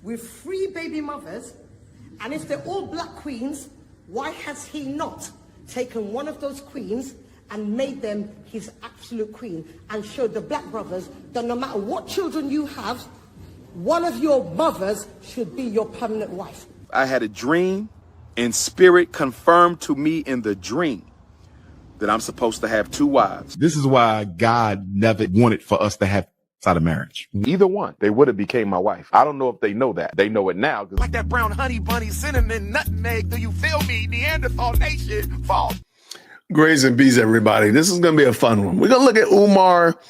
with 3 baby mothers, and if they're all black queens, why has he not taken one of those queens and made them his absolute queen and showed the black brothers that no matter what children you have, one of your mothers should be your permanent wife? I had a dream, and spirit confirmed to me in the dream that I'm supposed to have 2 wives. This is why God never wanted for us to have outside of marriage. Either one, they would have became my wife. I don't know if they know that. They know it now. Like that brown honey bunny, cinnamon, nutmeg, do you feel me? Neanderthal nation, fall. Grace and peace, everybody. This is going to be a fun one. We're going to look at Umar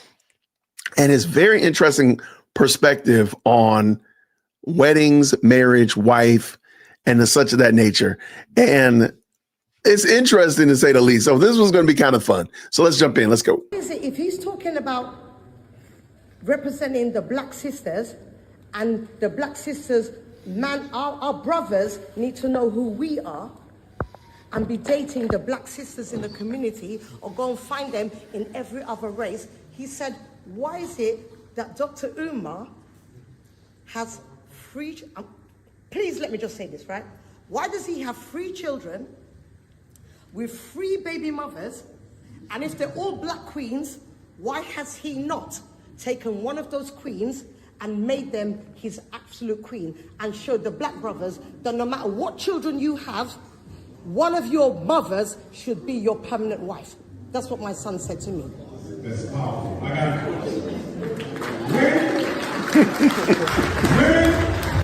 and his very interesting perspective on weddings, marriage, wife, and the such of that nature. And it's interesting to say the least. So this was going to be kind of fun. So let's jump in. Let's go. If he's talking about representing the black sisters, and the black sisters, man, our brothers need to know who we are and be dating the black sisters in the community or go and find them in every other race. He said, why is it that Dr. Umar has 3, please let me just say this, right? Why does he have 3 children with 3 baby mothers? And if they're all black queens, why has he not taken one of those queens and made them his absolute queen and showed the black brothers that no matter what children you have, one of your mothers should be your permanent wife? That's what my son said to me. That's powerful. I got a question.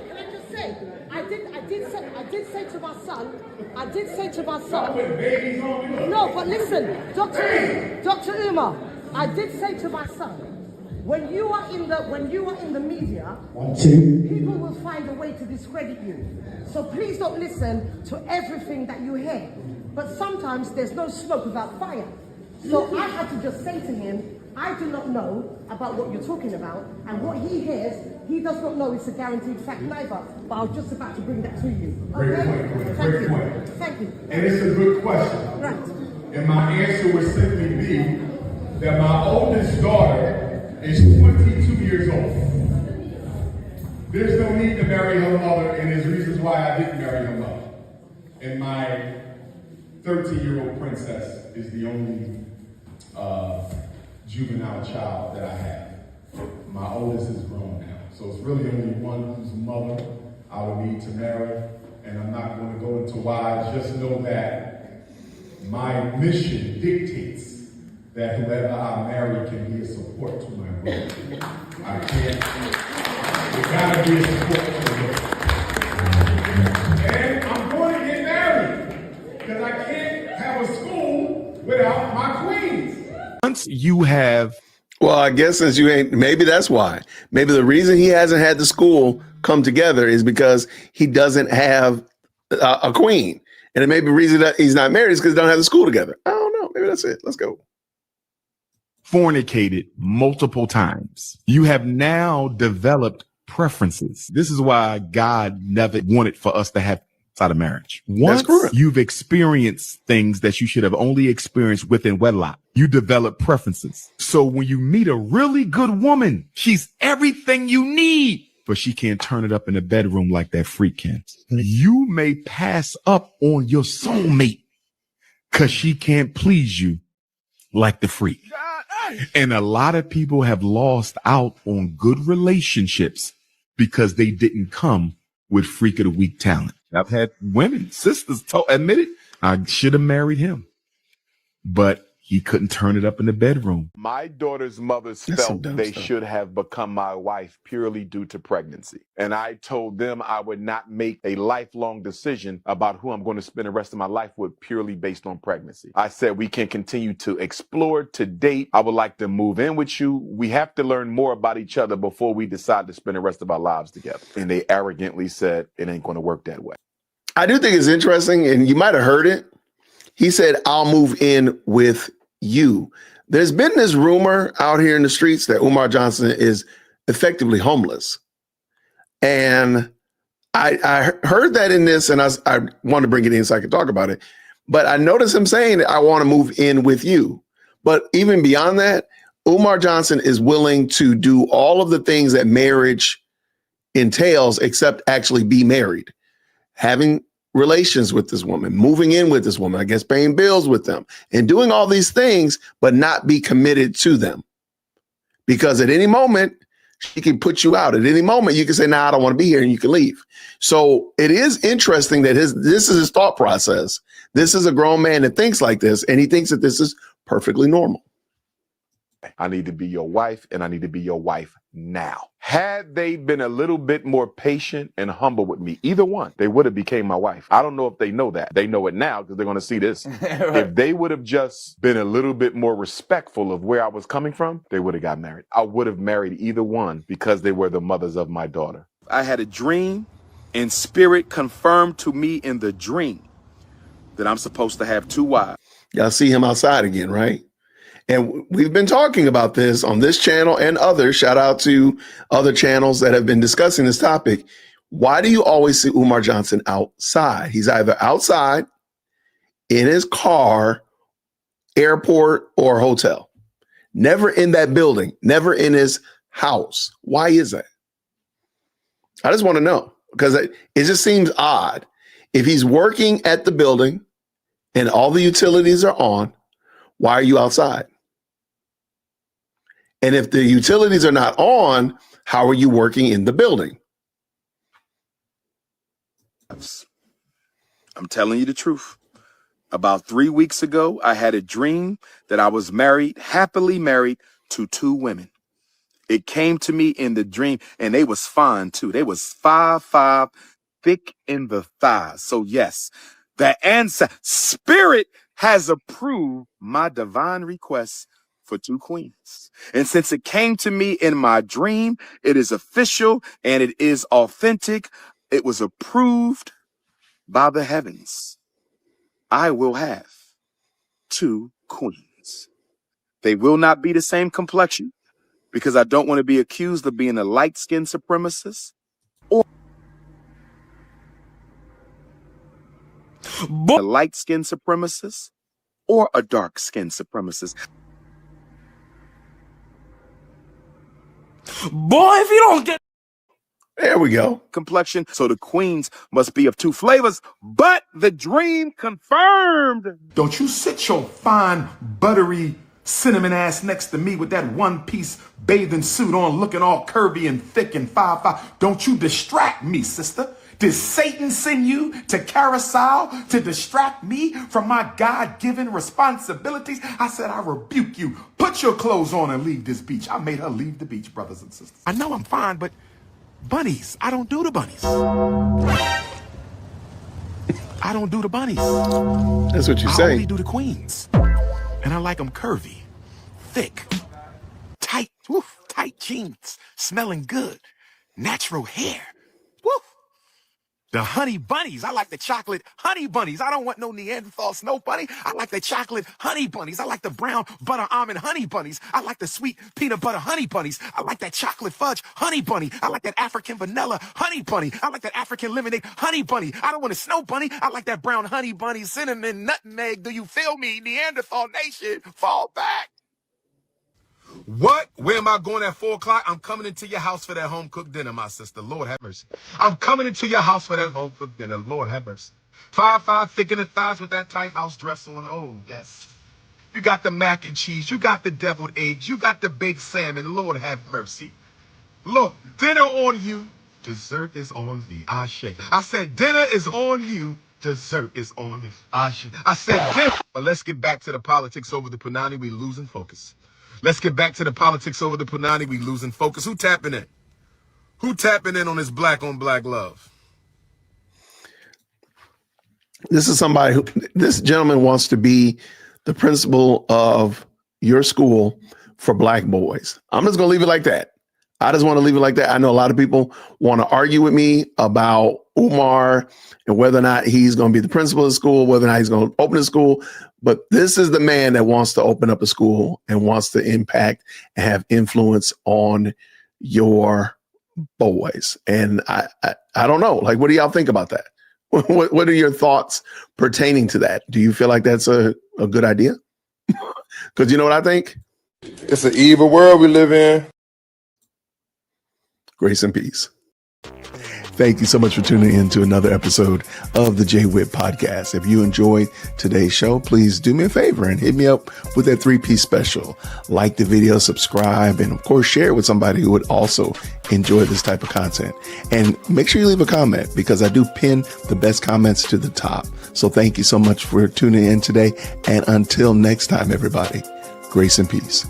Can I just say, I did say to my son, no, but listen, Dr. Umar, I did say to my son, when you are in the media, people will find a way to discredit you. So please don't listen to everything that you hear. But sometimes there's no smoke without fire. So I had to just say to him, I do not know about what you're talking about, and what he hears, he does not know it's a guaranteed fact neither. But I was just about to bring that to you. Okay? Great point. Thank you. And it's a good question. Right. And my answer would simply be that my oldest daughter is 22 years old. There's no need to marry her mother, and there's reasons why I didn't marry her mother. And my 13-year-old princess is the only juvenile child that I have. My oldest is grown now. So it's really only one whose mother I would need to marry. And I'm not going to go into why. Just know that my mission dictates that whoever I marry can be a support to my brother. I can't. It gotta be a support to the brother. And I'm going to get married because I can't have a school without my queens. Once you have, Well, I guess since you ain't, maybe that's why. Maybe the reason he hasn't had the school come together is because he doesn't have a queen. And it may be the reason that he's not married is because they don't have the school together. I don't know. Maybe that's it. Let's go. fornicated multiple times, you have now developed preferences. This is why God never wanted for us to have outside of marriage. Once you've experienced things that you should have only experienced within wedlock, you develop preferences. So when you meet a really good woman, she's everything you need, but she can't turn it up in the bedroom like that freak can. You may pass up on your soulmate because she can't please you like the freak. And a lot of people have lost out on good relationships because they didn't come with freak of the week talent. I've had women, sisters admit it. I should have married him, but he couldn't turn it up in the bedroom. My daughter's mothers felt they should have become my wife purely due to pregnancy. And I told them I would not make a lifelong decision about who I'm going to spend the rest of my life with purely based on pregnancy. I said we can continue to explore, to date. I would like to move in with you. We have to learn more about each other before we decide to spend the rest of our lives together. And they arrogantly said it ain't going to work that way. I do think it's interesting, and you might have heard it. He said, I'll move in with you. There's been this rumor out here in the streets that Umar Johnson is effectively homeless. And I heard that in this, and I want to bring it in so I can talk about it. But I noticed him saying that I want to move in with you. But even beyond that, Umar Johnson is willing to do all of the things that marriage entails except actually be married, having relations with this woman, moving in with this woman, I guess paying bills with them, and doing all these things, but not be committed to them. Because at any moment, she can put you out. At any moment, you can say, nah, I don't want to be here, and you can leave. So it is interesting that this is his thought process. This is a grown man that thinks like this, and he thinks that this is perfectly normal. I need to be your wife, and I need to be your wife now. Had they been a little bit more patient and humble with me, either one, they would have became my wife. I don't know if they know that. They know it now because they're going to see this. Right. If they would have just been a little bit more respectful of where I was coming from, they would have got married. I would have married either one because they were the mothers of my daughter. I had a dream, and spirit confirmed to me in the dream that I'm supposed to have 2 wives. Y'all see him outside again, right? And we've been talking about this on this channel and others. Shout out to other channels that have been discussing this topic. Why do you always see Umar Johnson outside? He's either outside, in his car, airport, or hotel. Never in that building, never in his house. Why is that? I just want to know, because it just seems odd. If he's working at the building and all the utilities are on, why are you outside? And if the utilities are not on, how are you working in the building? I'm telling you the truth. About 3 weeks ago, I had a dream that I was married, happily married to 2 women. It came to me in the dream, and they was fine too. They was 5'5", thick in the thighs. So yes, the answer, spirit has approved my divine request for 2 queens. And since it came to me in my dream, it is official and it is authentic. It was approved by the heavens. I will have 2 queens. They will not be the same complexion because I don't want to be accused of being a light-skinned supremacist or a light-skinned supremacist or a dark-skinned supremacist. Boy, if you don't get There we go. complexion, so the queens must be of 2 flavors, but the dream confirmed. Don't you sit your fine, buttery, cinnamon ass next to me with that one-piece bathing suit on, looking all curvy and thick and 5'5". Don't you distract me, sister. Did Satan send you to carousel to distract me from my God-given responsibilities? I said, I rebuke you. Put your clothes on and leave this beach. I made her leave the beach, brothers and sisters. I know I'm fine, but bunnies, I don't do the bunnies. I don't do the bunnies. That's what you I say. only do the queens. And I like them curvy, thick, tight, tight jeans, smelling good, natural hair. Woof. The honey bunnies. I like the chocolate honey bunnies. I don't want no Neanderthal snow bunny. I like the chocolate honey bunnies. I like the brown butter almond honey bunnies. I like the sweet peanut butter honey bunnies. I like that chocolate fudge honey bunny. I like that African vanilla honey bunny. I like that African lemonade honey bunny. I don't want a snow bunny. I like that brown honey bunny, cinnamon, nutmeg. Do you feel me? Neanderthal nation, fall back. What? Where am I going at 4 o'clock? I'm coming into your house for that home-cooked dinner, my sister. Lord have mercy. I'm coming into your house for that home-cooked dinner. Lord have mercy. 5'5", thick in the thighs with that tight house dress on. Oh, yes. You got the mac and cheese. You got the deviled eggs. You got the baked salmon. Lord have mercy. Look, dinner on you. Dessert is on me. I said dinner is on you. Dessert is on me. I said dinner. But let's get back to the politics over the Punani. We losing focus. Let's get back to the politics over the Punani. We losing focus. Who tapping in? Who tapping in on this black on black love? This is somebody who, this gentleman wants to be the principal of your school for black boys. I'm just going to leave it like that. I just want to leave it like that. I know a lot of people want to argue with me about Umar and whether or not he's going to be the principal of the school, whether or not he's going to open a school. But this is the man that wants to open up a school and wants to impact and have influence on your boys. And I don't know, like, what do y'all think about that? What are your thoughts pertaining to that? Do you feel like that's a good idea? Because you know what I think? It's an evil world we live in. Grace and peace. Thank you so much for tuning in to another episode of the JWhit Podcast. If you enjoyed today's show, please do me a favor and hit me up with that 3-piece special. Like the video, subscribe, and of course, share it with somebody who would also enjoy this type of content. And make sure you leave a comment because I do pin the best comments to the top. So thank you so much for tuning in today. And until next time, everybody, grace and peace.